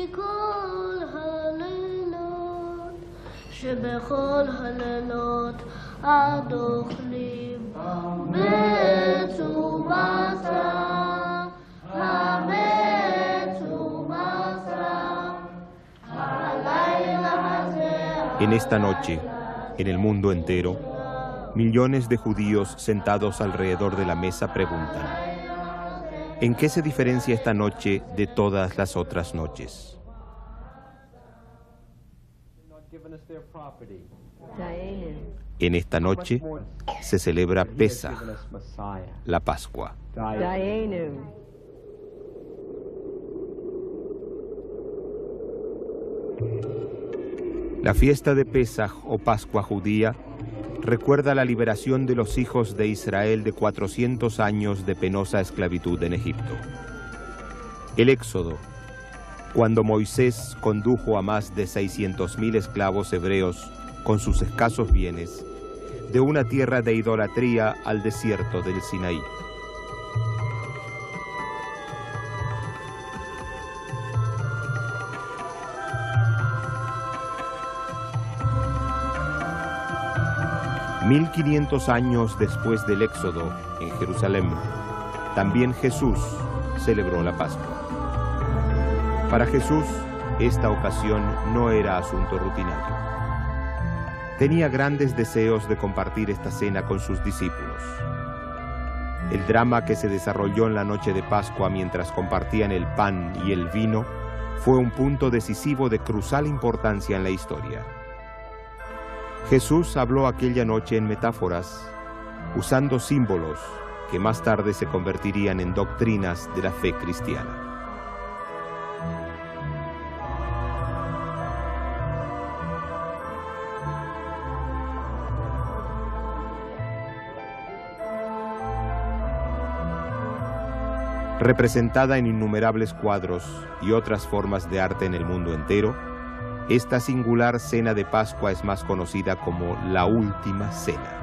מכל הלילות, שבכל הלילות עד אוכלים בית ובשר, הבית ובשר, הלילה הזה. En esta noche, en el mundo entero, millones de judíos sentados alrededor de la mesa preguntan: ¿en qué se diferencia esta noche de todas las otras noches? En esta noche se celebra Pesaj, la Pascua. La fiesta de Pesaj o Pascua judía recuerda la liberación de los hijos de Israel de 400 años de penosa esclavitud en Egipto. El Éxodo, cuando Moisés condujo a más de 600.000 esclavos hebreos con sus escasos bienes de una tierra de idolatría al desierto del Sinaí. «1500 años después del Éxodo, en Jerusalén, también Jesús celebró la Pascua. Para Jesús, esta ocasión no era asunto rutinario. Tenía grandes deseos de compartir esta cena con sus discípulos. El drama que se desarrolló en la noche de Pascua mientras compartían el pan y el vino fue un punto decisivo de crucial importancia en la historia. Jesús habló aquella noche en metáforas, usando símbolos que más tarde se convertirían en doctrinas de la fe cristiana. Representada en innumerables cuadros y otras formas de arte en el mundo entero, esta singular cena de Pascua es más conocida como la Última Cena.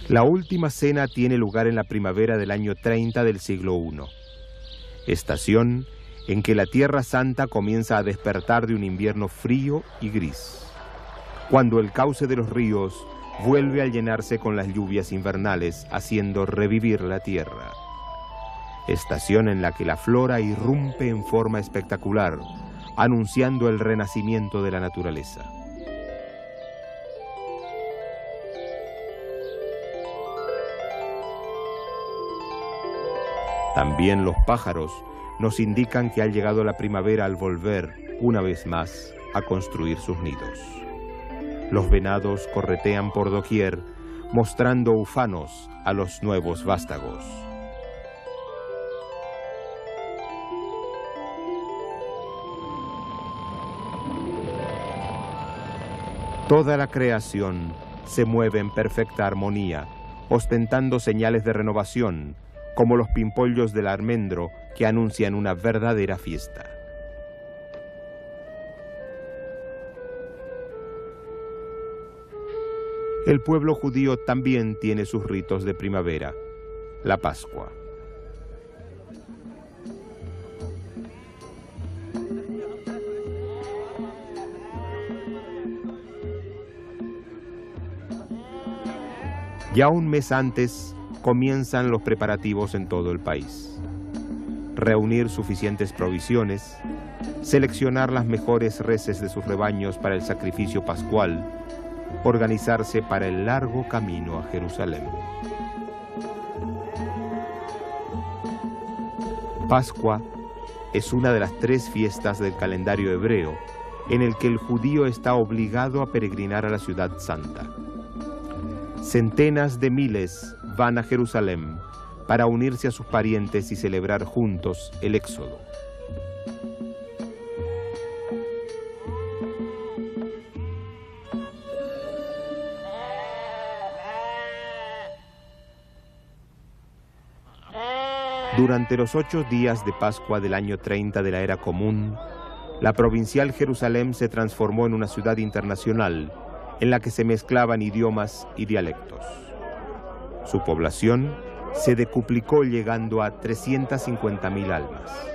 La Última Cena tiene lugar en la primavera del año 30 del siglo I, estación en que la Tierra Santa comienza a despertar de un invierno frío y gris, cuando el cauce de los ríos vuelve a llenarse con las lluvias invernales, haciendo revivir la tierra. Estación en la que la flora irrumpe en forma espectacular, anunciando el renacimiento de la naturaleza. También los pájaros nos indican que ha llegado la primavera al volver, una vez más, a construir sus nidos. Los venados corretean por doquier, mostrando ufanos a los nuevos vástagos. Toda la creación se mueve en perfecta armonía, ostentando señales de renovación, como los pimpollos del almendro que anuncian una verdadera fiesta. El pueblo judío también tiene sus ritos de primavera, la Pascua. Ya un mes antes comienzan los preparativos en todo el país. Reunir suficientes provisiones, seleccionar las mejores reses de sus rebaños para el sacrificio pascual, organizarse para el largo camino a Jerusalén. Pascua es una de las 3 fiestas del calendario hebreo en el que el judío está obligado a peregrinar a la ciudad santa. Centenas de miles van a Jerusalén para unirse a sus parientes y celebrar juntos el Éxodo. Durante los 8 días de Pascua del año 30 de la era común, la provincial Jerusalén se transformó en una ciudad internacional en la que se mezclaban idiomas y dialectos. Su población se decuplicó llegando a 350.000 almas.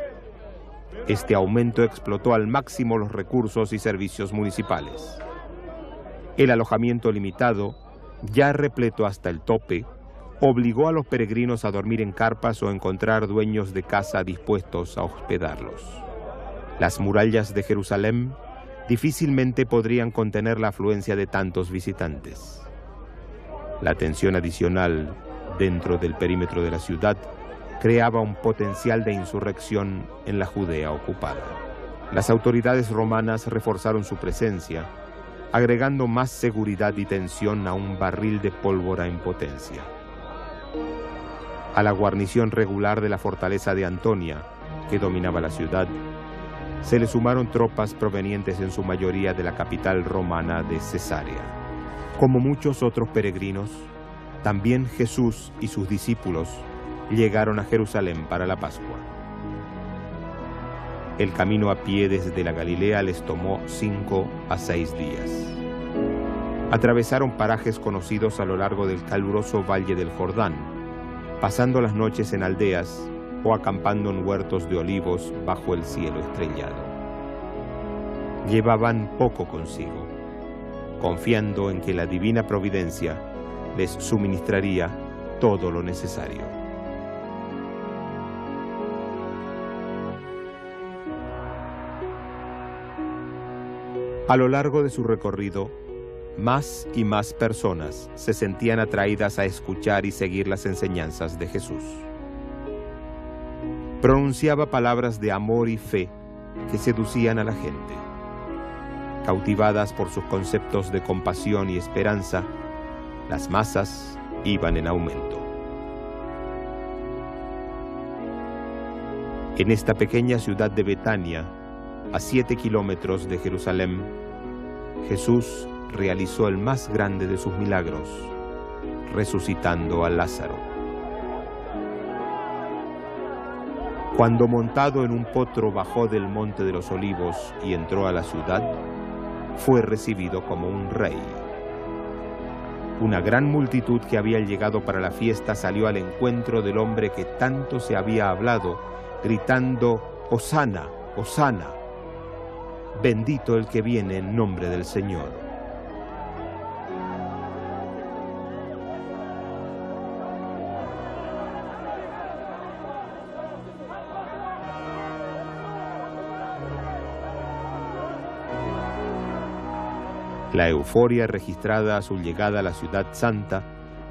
Este aumento explotó al máximo los recursos y servicios municipales. El alojamiento limitado, ya repleto hasta el tope, obligó a los peregrinos a dormir en carpas o encontrar dueños de casa dispuestos a hospedarlos. Las murallas de Jerusalén difícilmente podrían contener la afluencia de tantos visitantes. La tensión adicional dentro del perímetro de la ciudad creaba un potencial de insurrección en la Judea ocupada. Las autoridades romanas reforzaron su presencia, agregando más seguridad y tensión a un barril de pólvora en potencia. A la guarnición regular de la fortaleza de Antonia, que dominaba la ciudad, se le sumaron tropas provenientes en su mayoría de la capital romana de Cesarea. Como muchos otros peregrinos, también Jesús y sus discípulos llegaron a Jerusalén para la Pascua. El camino a pie desde la Galilea les tomó 5 a 6 días. Atravesaron parajes conocidos a lo largo del caluroso valle del Jordán, pasando las noches en aldeas o acampando en huertos de olivos bajo el cielo estrellado. Llevaban poco consigo, confiando en que la divina providencia les suministraría todo lo necesario. A lo largo de su recorrido, más y más personas se sentían atraídas a escuchar y seguir las enseñanzas de Jesús. Pronunciaba palabras de amor y fe que seducían a la gente. Cautivadas por sus conceptos de compasión y esperanza, las masas iban en aumento. En esta pequeña ciudad de Betania, a 7 kilómetros de Jerusalén, Jesús realizó el más grande de sus milagros, resucitando a Lázaro. Cuando montado en un potro bajó del Monte de los Olivos y entró a la ciudad, fue recibido como un rey. Una gran multitud que había llegado para la fiesta salió al encuentro del hombre que tanto se había hablado, gritando: «Hosana, Hosana, bendito el que viene en nombre del Señor». La euforia registrada a su llegada a la ciudad santa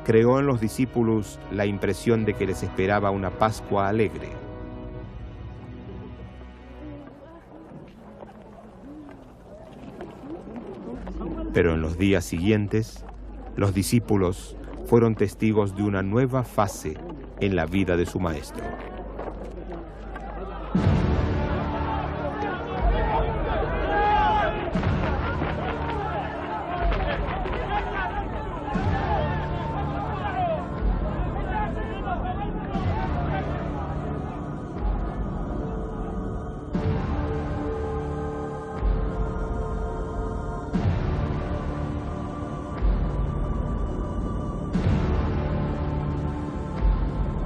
creó en los discípulos la impresión de que les esperaba una Pascua alegre. Pero en los días siguientes, los discípulos fueron testigos de una nueva fase en la vida de su maestro.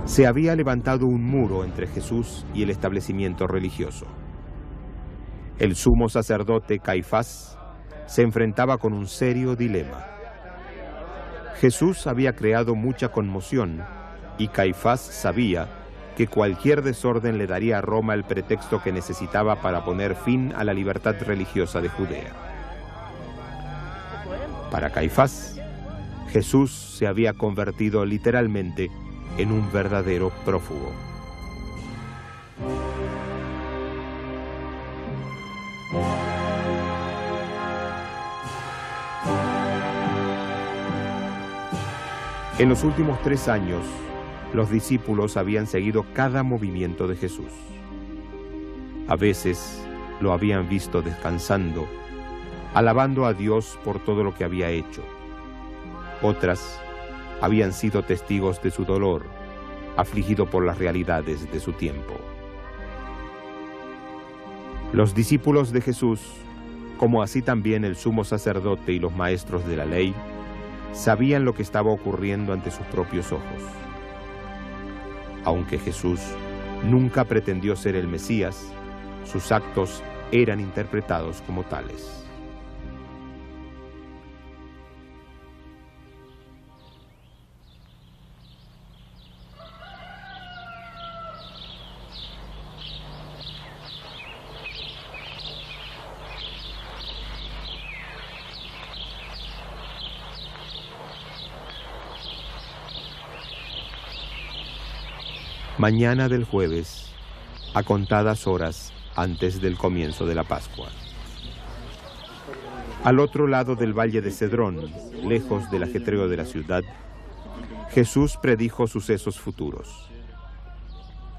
Se había levantado un muro entre Jesús y el establecimiento religioso. El sumo sacerdote Caifás se enfrentaba con un serio dilema. Jesús había creado mucha conmoción y Caifás sabía que cualquier desorden le daría a Roma el pretexto que necesitaba para poner fin a la libertad religiosa de Judea. Para Caifás, Jesús se había convertido literalmente en un verdadero prófugo. En los últimos 3 años, los discípulos habían seguido cada movimiento de Jesús. A veces lo habían visto descansando, alabando a Dios por todo lo que había hecho. Otras habían sido testigos de su dolor, afligido por las realidades de su tiempo. Los discípulos de Jesús, como así también el sumo sacerdote y los maestros de la ley, sabían lo que estaba ocurriendo ante sus propios ojos. Aunque Jesús nunca pretendió ser el Mesías, sus actos eran interpretados como tales. Mañana del jueves, a contadas horas antes del comienzo de la Pascua. Al otro lado del valle de Cedrón, lejos del ajetreo de la ciudad, Jesús predijo sucesos futuros.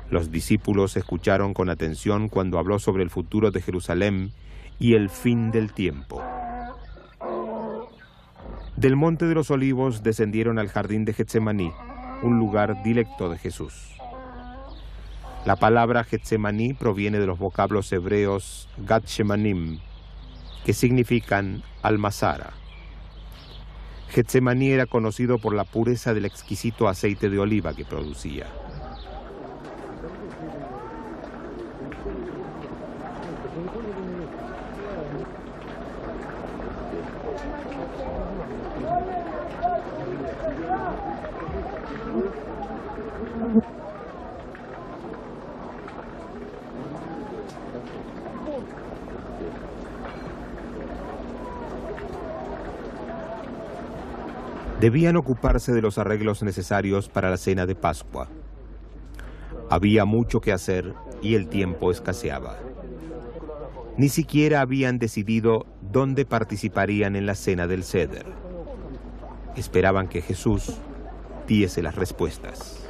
Los discípulos escucharon con atención cuando habló sobre el futuro de Jerusalén y el fin del tiempo. Del Monte de los Olivos descendieron al jardín de Getsemaní, un lugar dilecto de Jesús. La palabra Getsemaní proviene de los vocablos hebreos Gat Shemanim, que significan almazara. Getsemaní era conocido por la pureza del exquisito aceite de oliva que producía. Debían ocuparse de los arreglos necesarios para la cena de Pascua. Había mucho que hacer y el tiempo escaseaba. Ni siquiera habían decidido dónde participarían en la cena del Ceder. Esperaban que Jesús diese las respuestas.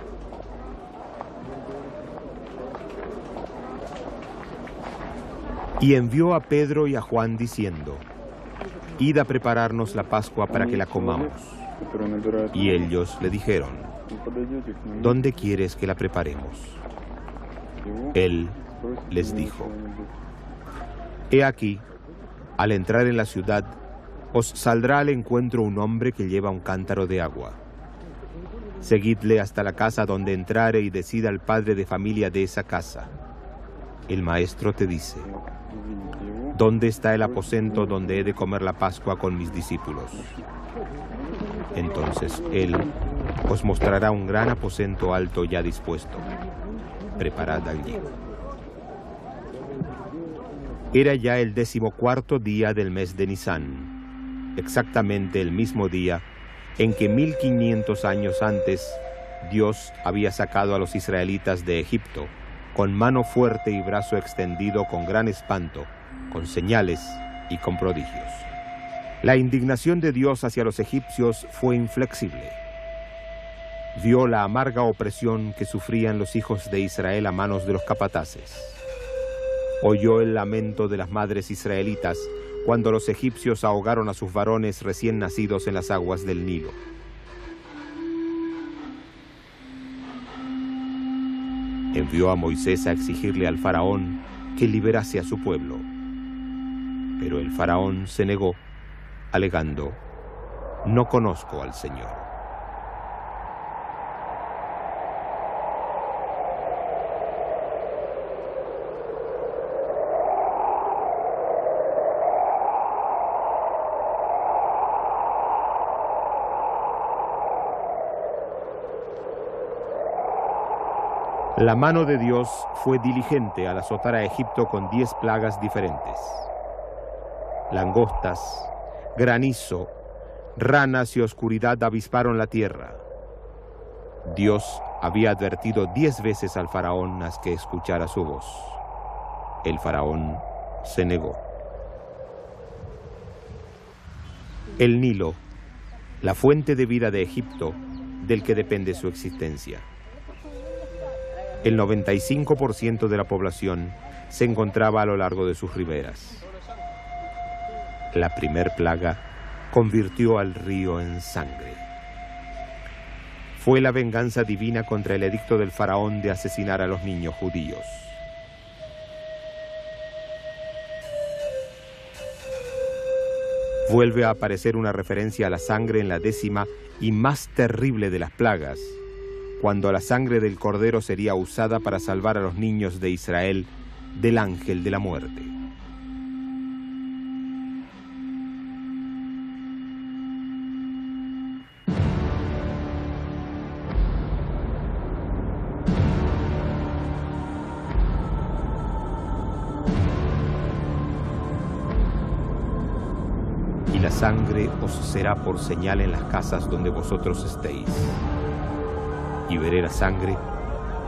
Y envió a Pedro y a Juan diciendo: «Id a prepararnos la Pascua para que la comamos». Y ellos le dijeron: «¿Dónde quieres que la preparemos?». Él les dijo: «He aquí, al entrar en la ciudad, os saldrá al encuentro un hombre que lleva un cántaro de agua. Seguidle hasta la casa donde entrare y decida al padre de familia de esa casa: el maestro te dice: ¿dónde está el aposento donde he de comer la Pascua con mis discípulos? Entonces él os mostrará un gran aposento alto ya dispuesto. Preparad allí». Era ya el 14º día del mes de Nisán, exactamente el mismo día en que 1500 años antes Dios había sacado a los israelitas de Egipto con mano fuerte y brazo extendido, con gran espanto, con señales y con prodigios. La indignación de Dios hacia los egipcios fue inflexible. Vio la amarga opresión que sufrían los hijos de Israel a manos de los capataces. Oyó el lamento de las madres israelitas cuando los egipcios ahogaron a sus varones recién nacidos en las aguas del Nilo. Envió a Moisés a exigirle al faraón que liberase a su pueblo. Pero el faraón se negó, alegando: «No conozco al Señor». La mano de Dios fue diligente al azotar a Egipto con 10 plagas diferentes. Langostas, granizo, ranas y oscuridad avisparon la tierra. Dios había advertido 10 veces al faraón a que escuchara su voz. El faraón se negó. El Nilo, la fuente de vida de Egipto, del que depende su existencia. El 95% de la población se encontraba a lo largo de sus riberas. La primer plaga convirtió al río en sangre. fue la venganza divina contra el edicto del faraón de asesinar a los niños judíos. Vuelve a aparecer una referencia a la sangre en la 10ª y más terrible de las plagas, cuando la sangre del cordero sería usada para salvar a los niños de Israel del ángel de la muerte. Y la sangre os será por señal en las casas donde vosotros estéis. Y veré la sangre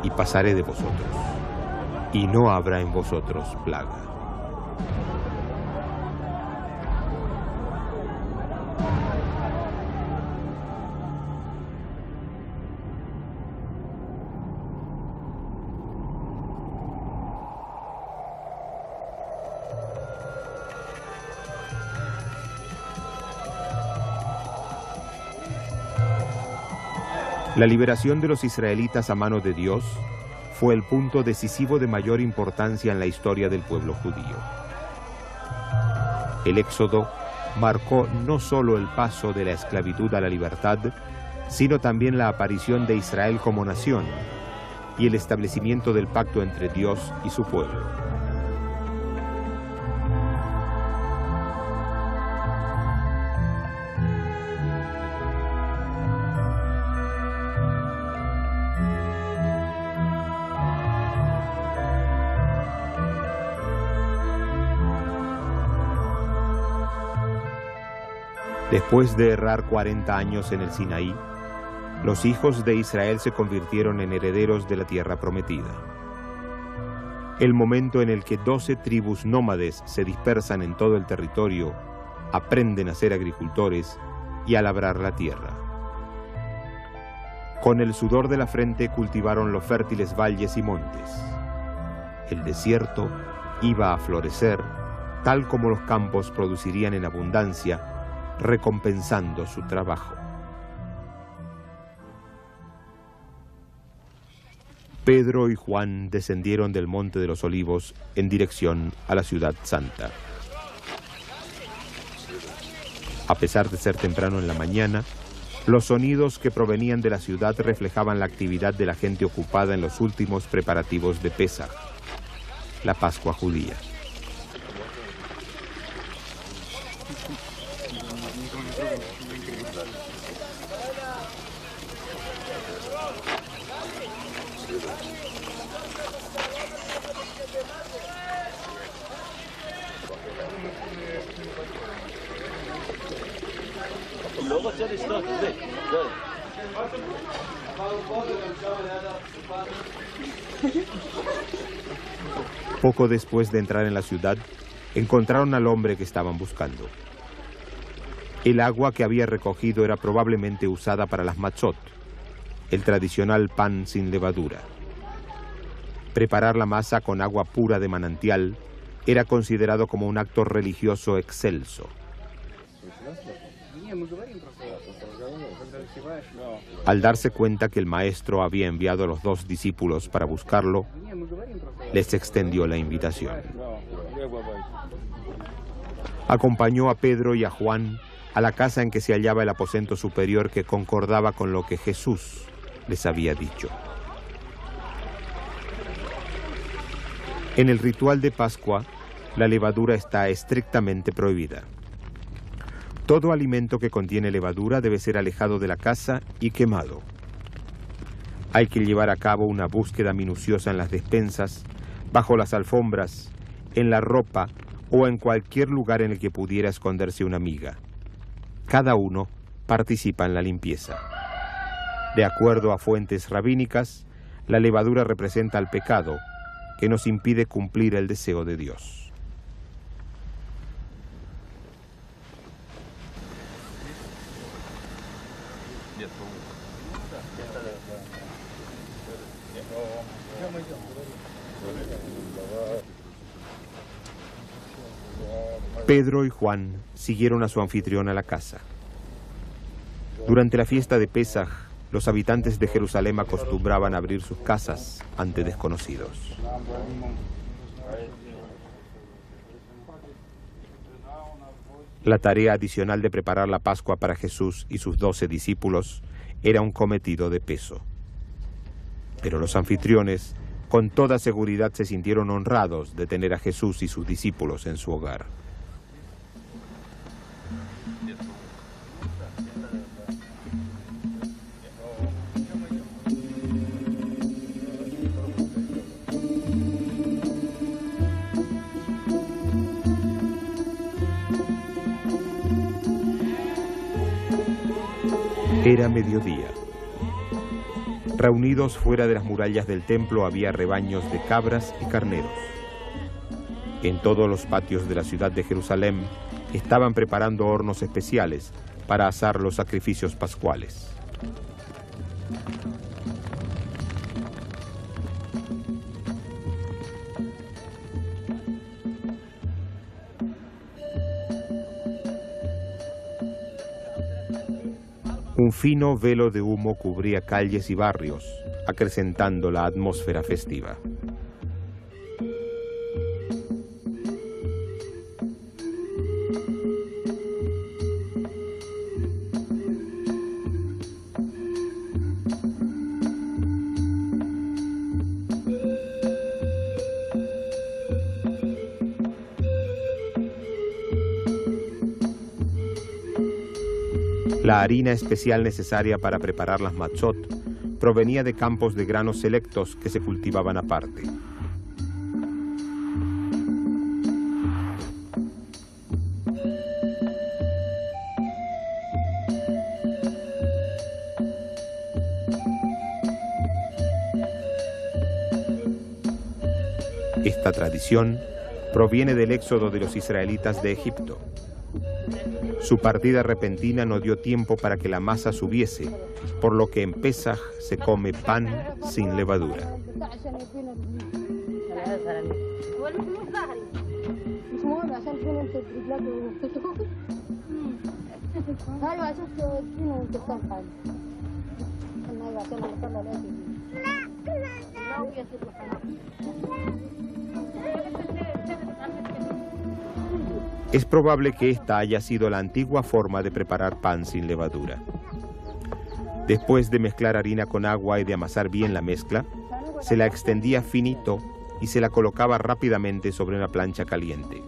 y pasaré de vosotros, y no habrá en vosotros plaga. La liberación de los israelitas a mano de Dios fue el punto decisivo de mayor importancia en la historia del pueblo judío. El Éxodo marcó no solo el paso de la esclavitud a la libertad, sino también la aparición de Israel como nación y el establecimiento del pacto entre Dios y su pueblo. Después de errar 40 años en el Sinaí, los hijos de Israel se convirtieron en herederos de la tierra prometida. El momento en el que 12 tribus nómades se dispersan en todo el territorio, aprenden a ser agricultores y a labrar la tierra. Con el sudor de la frente cultivaron los fértiles valles y montes. El desierto iba a florecer, tal como los campos producirían en abundancia, recompensando su trabajo. Pedro y Juan descendieron del Monte de los Olivos en dirección a la Ciudad Santa. A pesar de ser temprano en la mañana, los sonidos que provenían de la ciudad reflejaban la actividad de la gente ocupada en los últimos preparativos de Pesaj, la Pascua judía. Poco después de entrar en la ciudad, encontraron al hombre que estaban buscando. El agua que había recogido era probablemente usada para las matzot, el tradicional pan sin levadura. Preparar la masa con agua pura de manantial era considerado como un acto religioso excelso. Al darse cuenta que el maestro había enviado a los 2 discípulos para buscarlo, les extendió la invitación. Acompañó a Pedro y a Juan a la casa en que se hallaba el aposento superior que concordaba con lo que Jesús les había dicho. En el ritual de Pascua, la levadura está estrictamente prohibida. Todo alimento que contiene levadura debe ser alejado de la casa y quemado. Hay que llevar a cabo una búsqueda minuciosa en las despensas, bajo las alfombras, en la ropa o en cualquier lugar en el que pudiera esconderse una miga. Cada uno participa en la limpieza. De acuerdo a fuentes rabínicas, la levadura representa el pecado que nos impide cumplir el deseo de Dios. Pedro y Juan siguieron a su anfitrión a la casa. Durante la fiesta de Pesaj, los habitantes de Jerusalén acostumbraban a abrir sus casas ante desconocidos. La tarea adicional de preparar la Pascua para Jesús y sus 12 discípulos era un cometido de peso. Pero los anfitriones, con toda seguridad, se sintieron honrados de tener a Jesús y sus discípulos en su hogar. Era mediodía. Reunidos fuera de las murallas del templo había rebaños de cabras y carneros. En todos los patios de la ciudad de Jerusalén estaban preparando hornos especiales para asar los sacrificios pascuales. Un fino velo de humo cubría calles y barrios, acrecentando la atmósfera festiva. La harina especial necesaria para preparar las matzot provenía de campos de granos selectos que se cultivaban aparte. Esta tradición proviene del éxodo de los israelitas de Egipto. Su partida repentina no dio tiempo para que la masa subiese, por lo que en Pesaj se come pan sin levadura. Es probable que esta haya sido la antigua forma de preparar pan sin levadura. Después de mezclar harina con agua y de amasar bien la mezcla, se la extendía finito y se la colocaba rápidamente sobre una plancha caliente.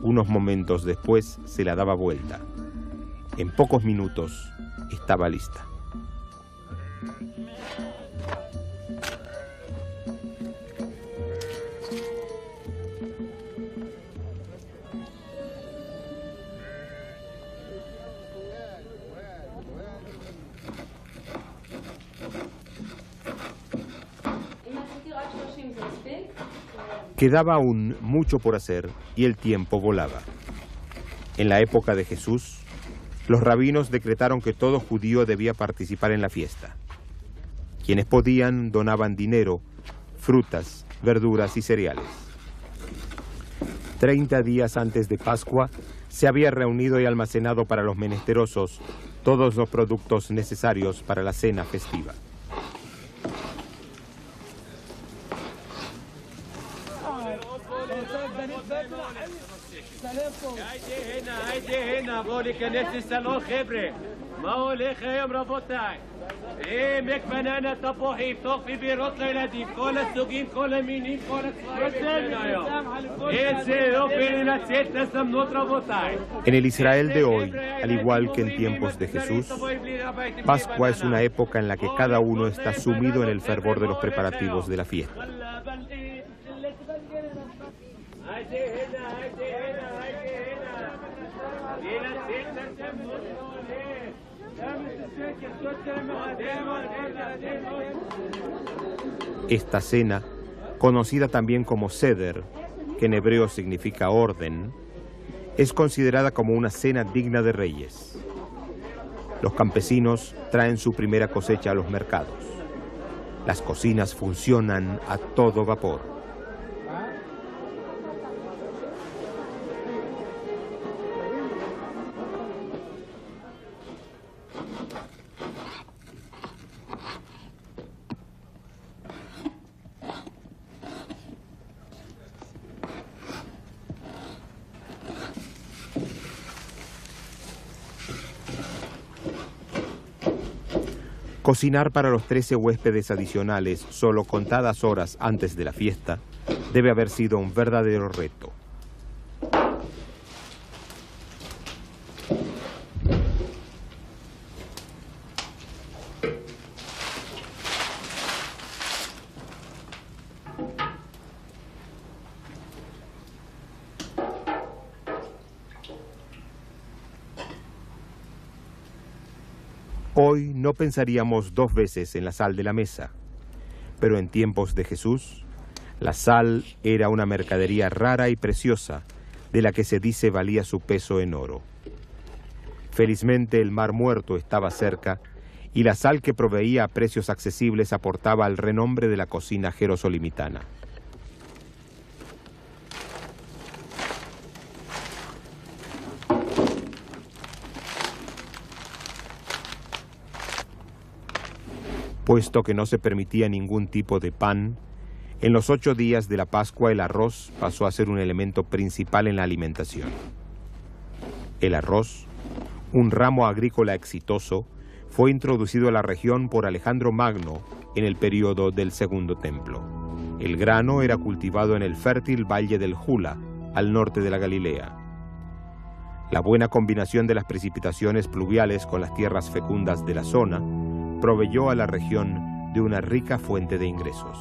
Unos momentos después se la daba vuelta. En pocos minutos estaba lista. Quedaba aún mucho por hacer y el tiempo volaba. En la época de Jesús, los rabinos decretaron que todo judío debía participar en la fiesta. Quienes podían donaban dinero, frutas, verduras y cereales. 30 días antes de Pascua se había reunido y almacenado para los menesterosos todos los productos necesarios para la cena festiva. En el Israel de hoy, al igual que en tiempos de Jesús, Pascua es una época en la que cada uno está sumido en el fervor de los preparativos de la fiesta. Esta cena, conocida también como Seder, que en hebreo significa orden, es considerada como una cena digna de reyes. Los campesinos traen su primera cosecha a los mercados. Las cocinas funcionan a todo vapor. Cocinar para los 13 huéspedes adicionales solo contadas horas antes de la fiesta debe haber sido un verdadero reto. Hoy no pensaríamos dos veces en la sal de la mesa, pero en tiempos de Jesús, la sal era una mercadería rara y preciosa, de la que se dice valía su peso en oro. Felizmente el Mar Muerto estaba cerca, y la sal que proveía a precios accesibles aportaba al renombre de la cocina jerosolimitana. Puesto que no se permitía ningún tipo de pan, en los 8 días de la Pascua el arroz pasó a ser un elemento principal en la alimentación. El arroz, un ramo agrícola exitoso, fue introducido a la región por Alejandro Magno en el período del Segundo Templo. El grano era cultivado en el fértil valle del Jula, al norte de la Galilea. La buena combinación de las precipitaciones pluviales con las tierras fecundas de la zona proveyó a la región de una rica fuente de ingresos.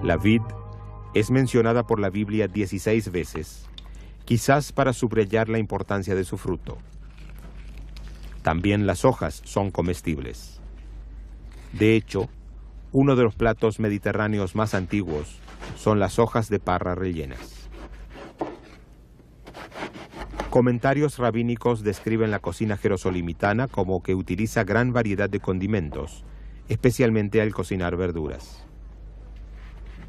La vid es mencionada por la Biblia 16 veces, quizás para subrayar la importancia de su fruto. También las hojas son comestibles. De hecho, uno de los platos mediterráneos más antiguos son las hojas de parra rellenas. Comentarios rabínicos describen la cocina jerosolimitana como que utiliza gran variedad de condimentos, especialmente al cocinar verduras.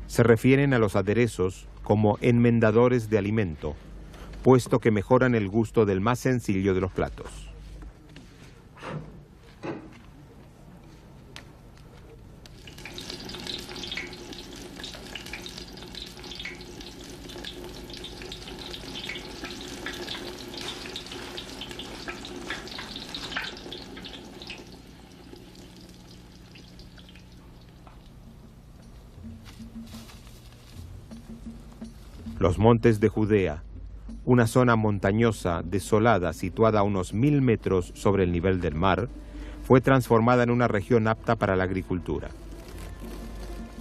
Se refieren a los aderezos como enmendadores de alimento, puesto que mejoran el gusto del más sencillo de los platos. Los montes de Judea, una zona montañosa desolada situada a unos 1000 metros sobre el nivel del mar, fue transformada en una región apta para la agricultura.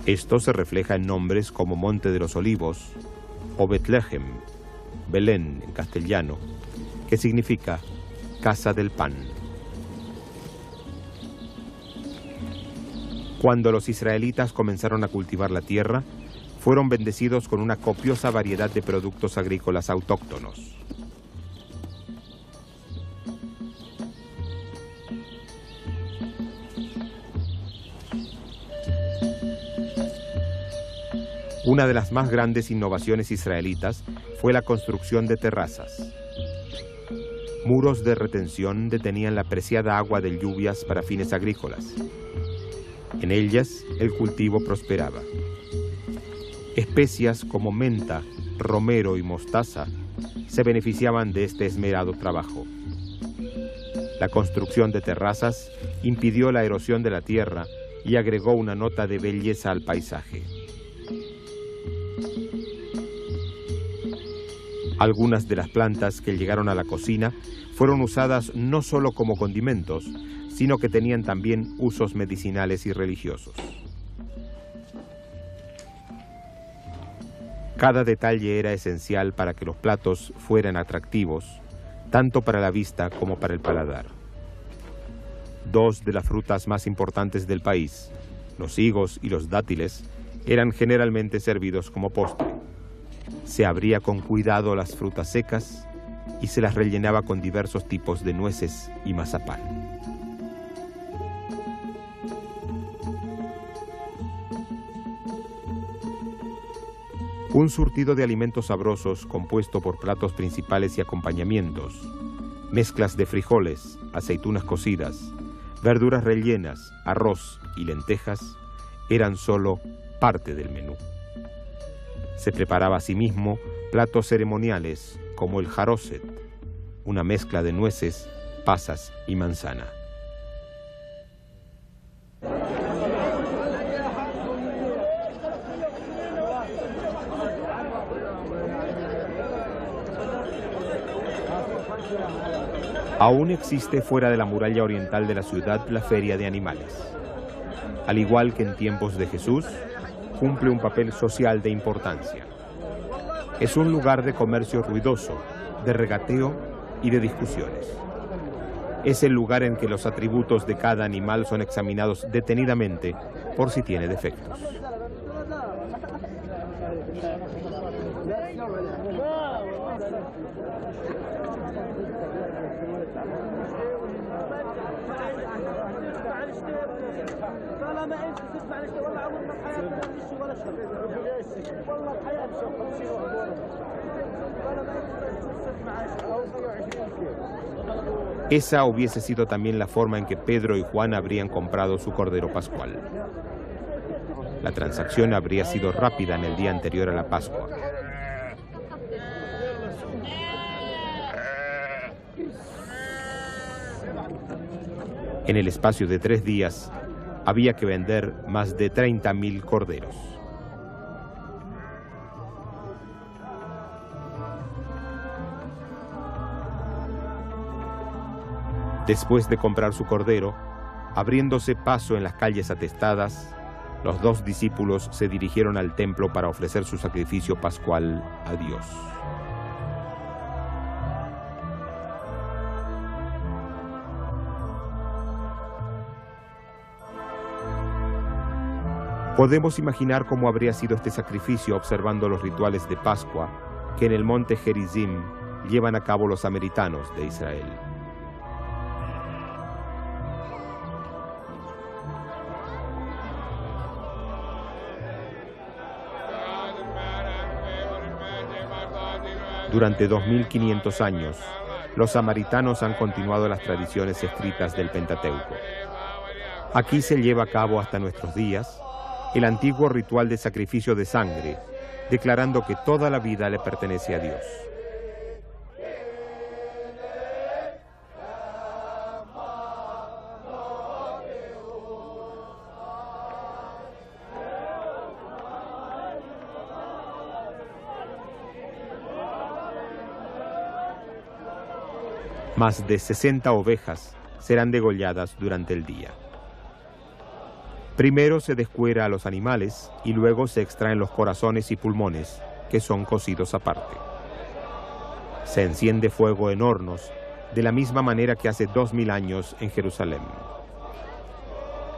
Esto se refleja en nombres como Monte de los Olivos o Betlehem, Belén en castellano, que significa Casa del Pan. Cuando los israelitas comenzaron a cultivar la tierra, fueron bendecidos con una copiosa variedad de productos agrícolas autóctonos. Una de las más grandes innovaciones israelitas fue la construcción de terrazas. Muros de retención detenían la preciada agua de lluvias para fines agrícolas. En ellas, el cultivo prosperaba. Especias como menta, romero y mostaza se beneficiaban de este esmerado trabajo. La construcción de terrazas impidió la erosión de la tierra y agregó una nota de belleza al paisaje. Algunas de las plantas que llegaron a la cocina fueron usadas no solo como condimentos, sino que tenían también usos medicinales y religiosos. Cada detalle era esencial para que los platos fueran atractivos, tanto para la vista como para el paladar. Dos de las frutas más importantes del país, los higos y los dátiles, eran generalmente servidos como postre. Se abría con cuidado las frutas secas y se las rellenaba con diversos tipos de nueces y mazapán. Un surtido de alimentos sabrosos compuesto por platos principales y acompañamientos, mezclas de frijoles, aceitunas cocidas, Verduras rellenas, arroz y lentejas eran solo parte del menú. Se preparaba asimismo platos ceremoniales como el jaroset, una mezcla de nueces, pasas y manzana. Aún existe fuera de la muralla oriental de la ciudad la feria de animales. Al igual que en tiempos de Jesús, cumple un papel social de importancia. Es un lugar de comercio ruidoso, de regateo y de discusiones. Es el lugar en que los atributos de cada animal son examinados detenidamente por si tiene defectos. Esa hubiese sido también la forma en que Pedro y Juan habrían comprado su cordero pascual. La transacción habría sido rápida en el día anterior a la Pascua. En el espacio de 3 días, había que vender más de 30.000 corderos. Después de comprar su cordero, abriéndose paso en las calles atestadas, los 2 discípulos se dirigieron al templo para ofrecer su sacrificio pascual a Dios. Podemos imaginar cómo habría sido este sacrificio observando los rituales de Pascua que en el monte Gerizim llevan a cabo los samaritanos de Israel. Durante 2500 años, los samaritanos han continuado las tradiciones escritas del Pentateuco. Aquí se lleva a cabo hasta nuestros días el antiguo ritual de sacrificio de sangre, declarando que toda la vida le pertenece a Dios. Más de 60 ovejas serán degolladas durante el día. Primero se descuera a los animales y luego se extraen los corazones y pulmones, que son cocidos aparte. Se enciende fuego en hornos, de la misma manera que hace 2000 años en Jerusalén.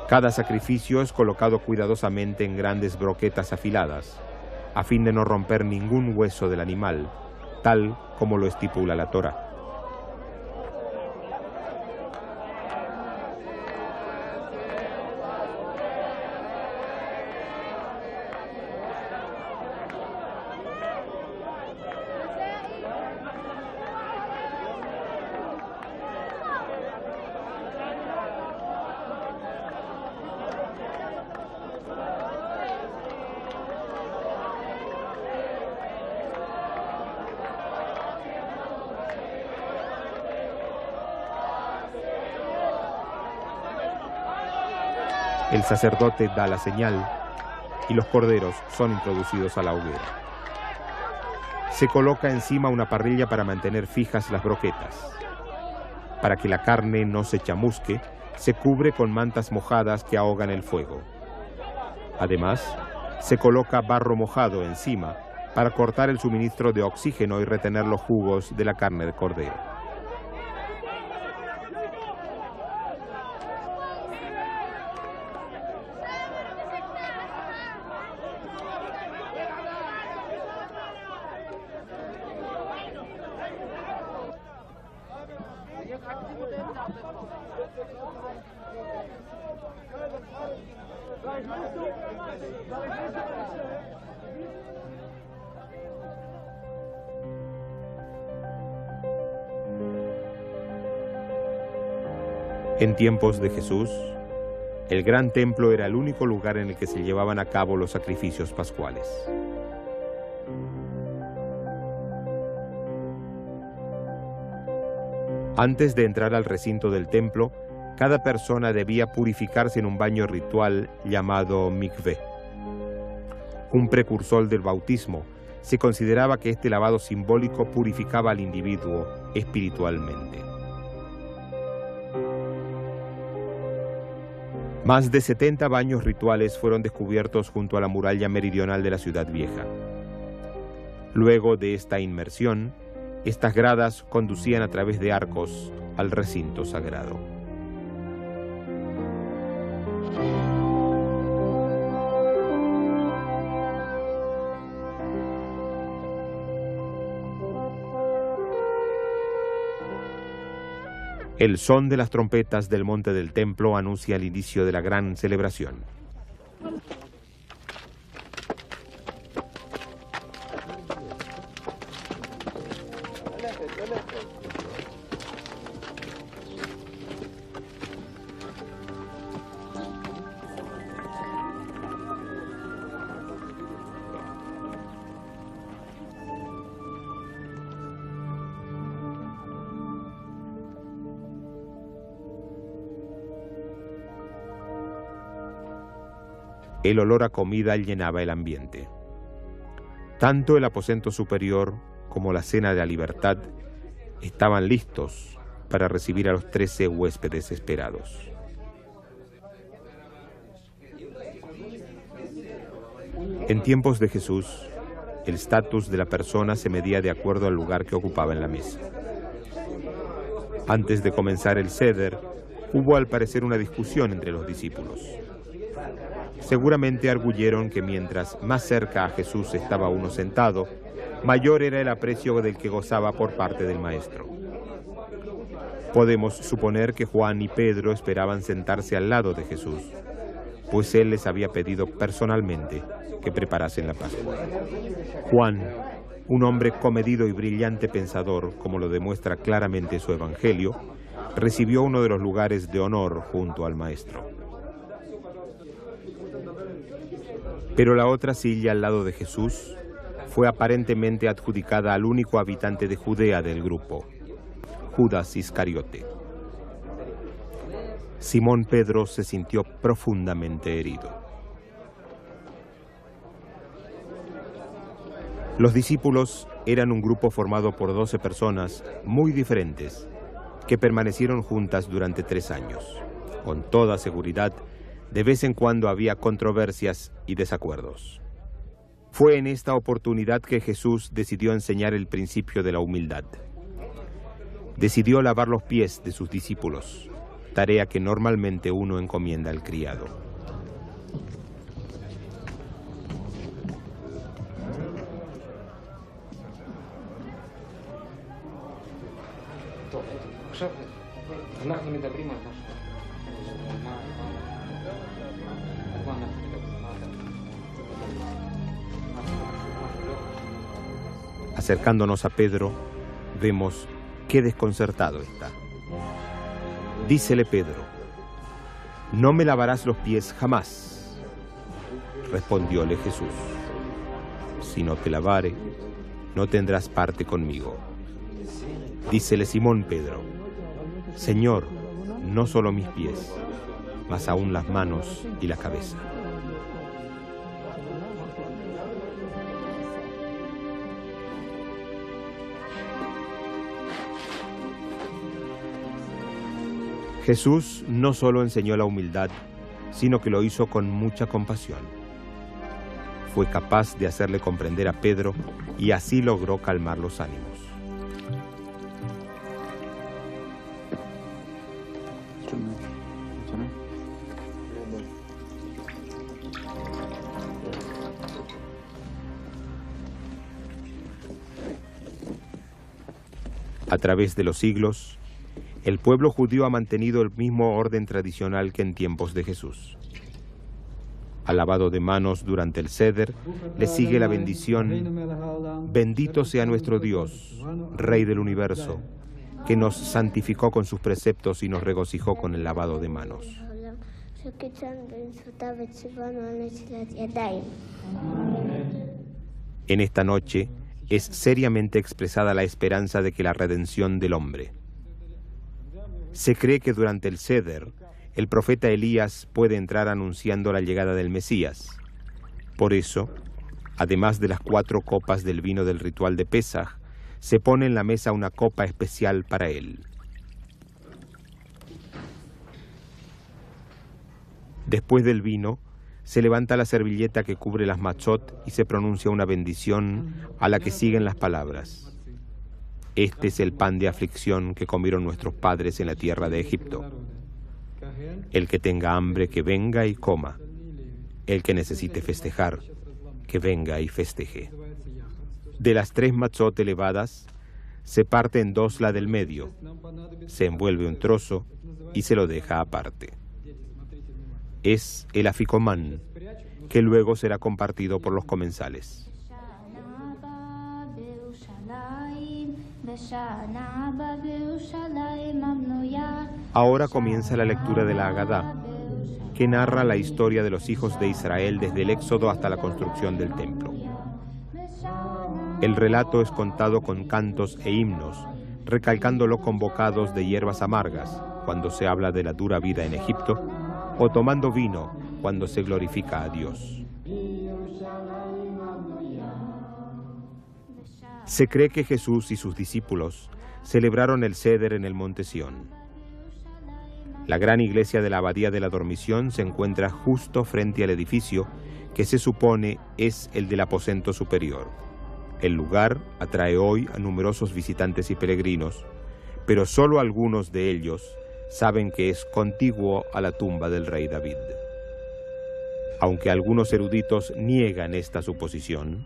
Cada sacrificio es colocado cuidadosamente en grandes broquetas afiladas, a fin de no romper ningún hueso del animal, tal como lo estipula la Torá. El sacerdote da la señal y los corderos son introducidos a la hoguera. Se coloca encima una parrilla para mantener fijas las broquetas. Para que la carne no se chamusque, se cubre con mantas mojadas que ahogan el fuego. Además, se coloca barro mojado encima para cortar el suministro de oxígeno y retener los jugos de la carne de cordero. En tiempos de Jesús, el gran templo era el único lugar en el que se llevaban a cabo los sacrificios pascuales. Antes de entrar al recinto del templo, cada persona debía purificarse en un baño ritual llamado mikvé. Un precursor del bautismo, se consideraba que este lavado simbólico purificaba al individuo espiritualmente. Más de 70 baños rituales fueron descubiertos junto a la muralla meridional de la ciudad vieja. Luego de esta inmersión, estas gradas conducían a través de arcos al recinto sagrado. El son de las trompetas del monte del templo anuncia el inicio de la gran celebración. El olor a comida llenaba el ambiente. Tanto el aposento superior como la cena de la libertad estaban listos para recibir a los 13 huéspedes esperados. En tiempos de Jesús, el estatus de la persona se medía de acuerdo al lugar que ocupaba en la mesa. Antes de comenzar el Seder, hubo al parecer una discusión entre los discípulos. Seguramente arguyeron que mientras más cerca a Jesús estaba uno sentado, mayor era el aprecio del que gozaba por parte del Maestro. Podemos suponer que Juan y Pedro esperaban sentarse al lado de Jesús, pues él les había pedido personalmente que preparasen la Pascua. Juan, un hombre comedido y brillante pensador, como lo demuestra claramente su Evangelio, recibió uno de los lugares de honor junto al Maestro. Pero la otra silla al lado de Jesús fue aparentemente adjudicada al único habitante de Judea del grupo, Judas Iscariote. Simón Pedro se sintió profundamente herido. Los discípulos eran un grupo formado por 12 personas muy diferentes que permanecieron juntas durante 3 años. Con toda seguridad, de vez en cuando había controversias y desacuerdos. Fue en esta oportunidad que Jesús decidió enseñar el principio de la humildad. Decidió lavar los pies de sus discípulos, tarea que normalmente uno encomienda al criado. Acercándonos a Pedro, vemos qué desconcertado está. Dícele Pedro: «No me lavarás los pies jamás». Respondióle Jesús: «Si no te lavare, no tendrás parte conmigo». Dícele Simón Pedro: «Señor, no solo mis pies, mas aún las manos y la cabeza». Jesús no solo enseñó la humildad, sino que lo hizo con mucha compasión. Fue capaz de hacerle comprender a Pedro y así logró calmar los ánimos. A través de los siglos, el pueblo judío ha mantenido el mismo orden tradicional que en tiempos de Jesús. Al lavado de manos durante el Seder le sigue la bendición: «Bendito sea nuestro Dios, Rey del universo, que nos santificó con sus preceptos y nos regocijó con el lavado de manos. En esta noche es seriamente expresada la esperanza de que la redención del hombre. Se cree que durante el Seder, el profeta Elías puede entrar anunciando la llegada del Mesías. Por eso, además de las 4 copas del vino del ritual de Pesaj, se pone en la mesa una copa especial para él. Después del vino, se levanta la servilleta que cubre las matzot y se pronuncia una bendición a la que siguen las palabras: este es el pan de aflicción que comieron nuestros padres en la tierra de Egipto. El que tenga hambre, que venga y coma. El que necesite festejar, que venga y festeje. De las 3 matzot elevadas, se parte en 2 la del medio, se envuelve un trozo y se lo deja aparte. Es el aficomán, que luego será compartido por los comensales. Ahora comienza la lectura de la Agadá, que narra la historia de los hijos de Israel desde el Éxodo hasta la construcción del templo. El relato es contado con cantos e himnos, recalcándolo con bocados de hierbas amargas, cuando se habla de la dura vida en Egipto, o tomando vino, cuando se glorifica a Dios. Se cree que Jesús y sus discípulos celebraron el Seder en el monte Sión. La gran iglesia de la Abadía de la Dormición se encuentra justo frente al edificio que se supone es el del aposento superior. El lugar atrae hoy a numerosos visitantes y peregrinos, pero solo algunos de ellos saben que es contiguo a la tumba del rey David. Aunque algunos eruditos niegan esta suposición,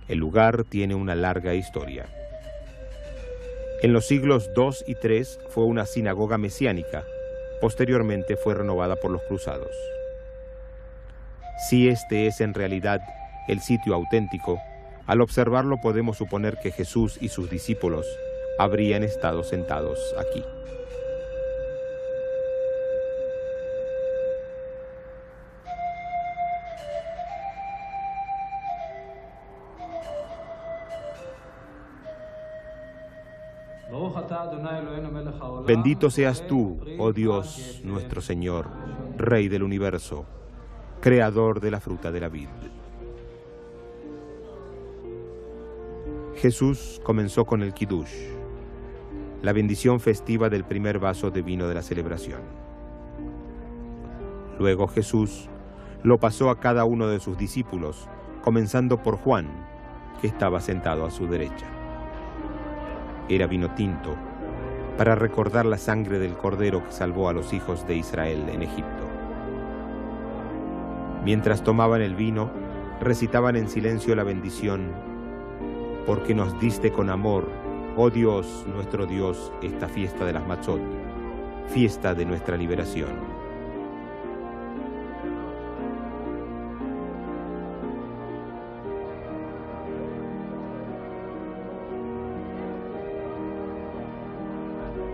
el lugar tiene una larga historia. En los siglos II y III fue una sinagoga mesiánica. Posteriormente fue renovada por los cruzados. Si este es en realidad el sitio auténtico, al observarlo podemos suponer que Jesús y sus discípulos habrían estado sentados aquí. Bendito seas tú, oh Dios, nuestro Señor, Rey del universo, Creador de la fruta de la vid. Jesús comenzó con el Kiddush, la bendición festiva del primer vaso de vino de la celebración. Luego Jesús lo pasó a cada uno de sus discípulos, comenzando por Juan, que estaba sentado a su derecha. Era vino tinto, para recordar la sangre del Cordero que salvó a los hijos de Israel en Egipto. Mientras tomaban el vino, recitaban en silencio la bendición: porque nos diste con amor, oh Dios, nuestro Dios, esta fiesta de las Matzot, fiesta de nuestra liberación.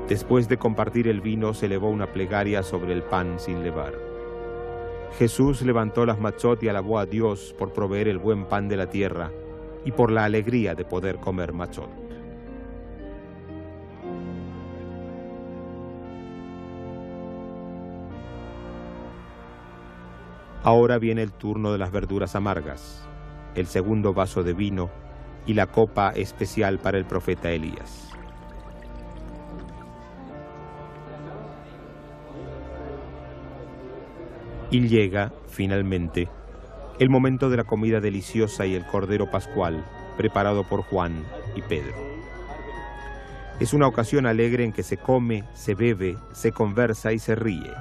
Después de compartir el vino, se elevó una plegaria sobre el pan sin levar. Jesús levantó las matzot y alabó a Dios por proveer el buen pan de la tierra y por la alegría de poder comer matzot. Ahora viene el turno de las verduras amargas, el segundo vaso de vino y la copa especial para el profeta Elías. Y llega, finalmente, el momento de la comida deliciosa y el cordero pascual, preparado por Juan y Pedro. Es una ocasión alegre en que se come, se bebe, se conversa y se ríe.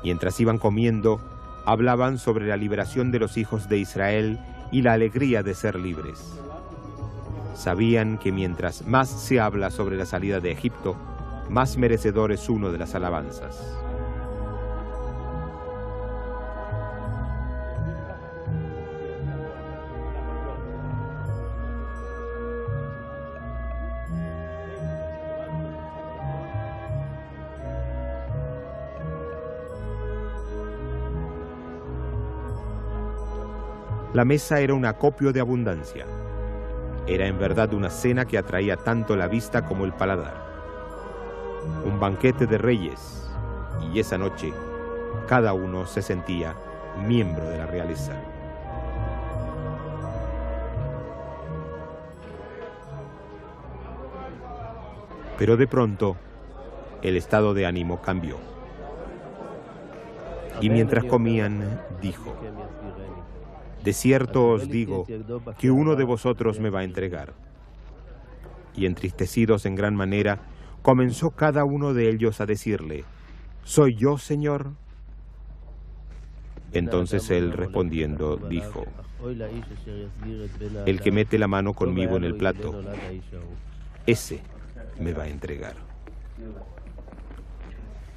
Mientras iban comiendo, hablaban sobre la liberación de los hijos de Israel y la alegría de ser libres. Sabían que mientras más se habla sobre la salida de Egipto, más merecedor es uno de las alabanzas. La mesa era un acopio de abundancia. Era en verdad una cena que atraía tanto la vista como el paladar. Un banquete de reyes, y esa noche cada uno se sentía miembro de la realeza. Pero de pronto, el estado de ánimo cambió. Y mientras comían, dijo: de cierto os digo que uno de vosotros me va a entregar. Y entristecidos en gran manera, comenzó cada uno de ellos a decirle: ¿soy yo, Señor? Entonces él respondiendo dijo: el que mete la mano conmigo en el plato, ese me va a entregar.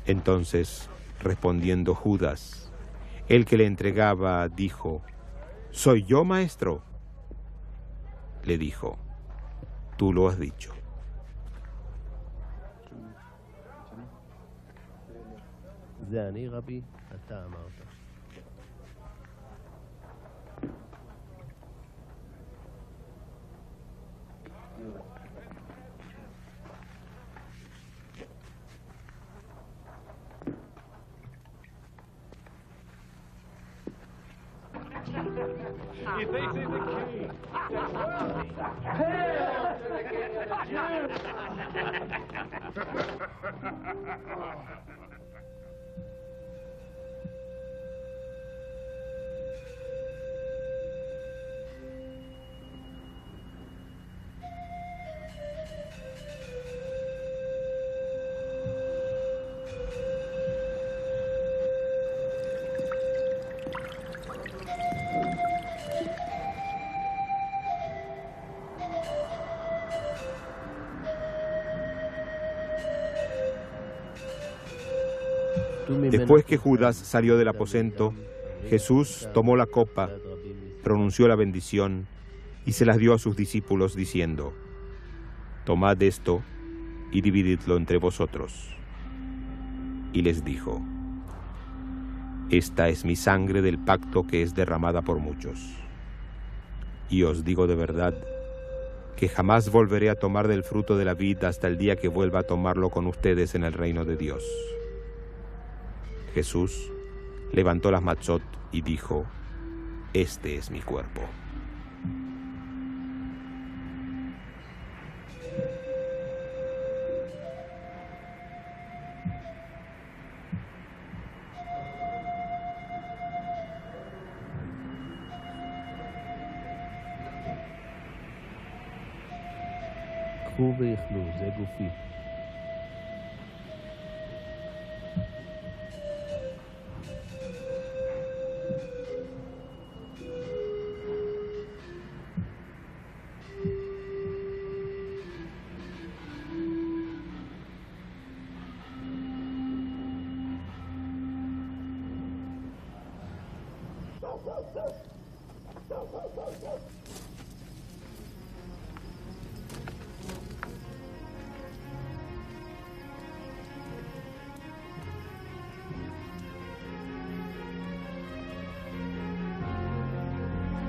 Entonces, respondiendo Judas, el que le entregaba, dijo: ¿soy yo, maestro? Le dijo: tú lo has dicho. He thinks he's the king. Después que Judas salió del aposento, Jesús tomó la copa, pronunció la bendición y se las dio a sus discípulos diciendo: tomad esto y divididlo entre vosotros. Y les dijo: esta es mi sangre del pacto que es derramada por muchos. Y os digo de verdad que jamás volveré a tomar del fruto de la vid hasta el día que vuelva a tomarlo con ustedes en el reino de Dios. Jesús levantó las matzot y dijo: este es mi cuerpo. קחו ואכלו, זה גופי.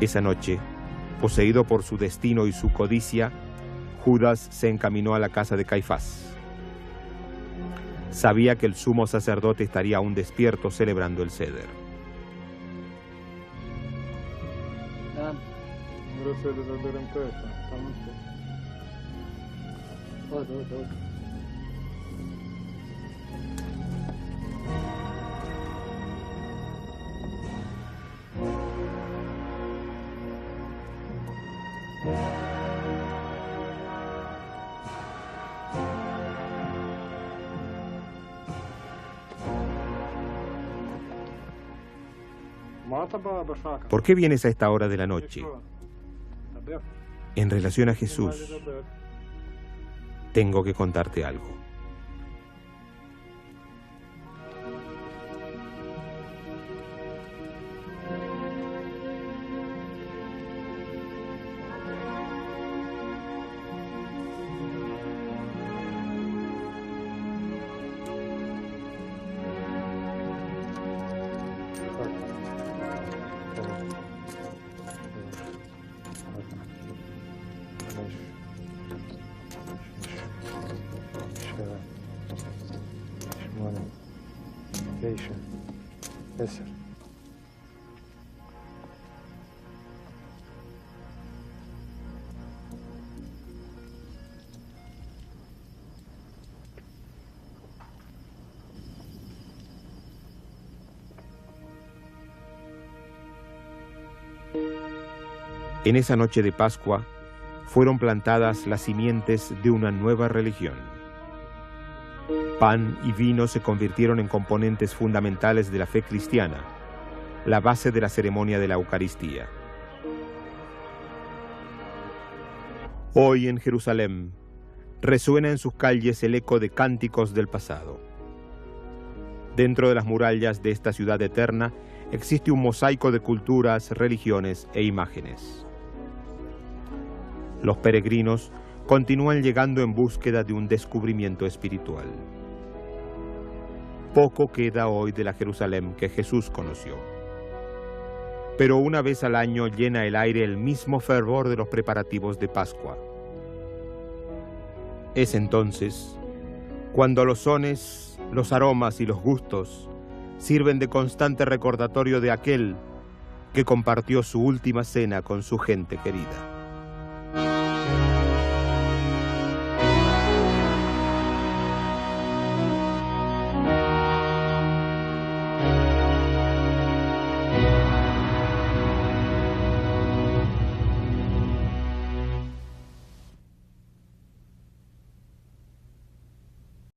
Esa noche, poseído por su destino y su codicia, Judas se encaminó a la casa de Caifás. Sabía que el sumo sacerdote estaría aún despierto celebrando el ceder. ¿Por qué vienes a esta hora de la noche? En relación a Jesús, tengo que contarte algo. invitation. Yes, sir. En esa noche de Pascua fueron plantadas las simientes de una nueva religión. Pan y vino se convirtieron en componentes fundamentales de la fe cristiana, la base de la ceremonia de la Eucaristía. Hoy en Jerusalén resuena en sus calles el eco de cánticos del pasado. Dentro de las murallas de esta ciudad eterna existe un mosaico de culturas, religiones e imágenes. Los peregrinos continúan llegando en búsqueda de un descubrimiento espiritual. Poco queda hoy de la Jerusalén que Jesús conoció. Pero una vez al año llena el aire el mismo fervor de los preparativos de Pascua. Es entonces cuando los sones, los aromas y los gustos sirven de constante recordatorio de aquel que compartió su última cena con su gente querida.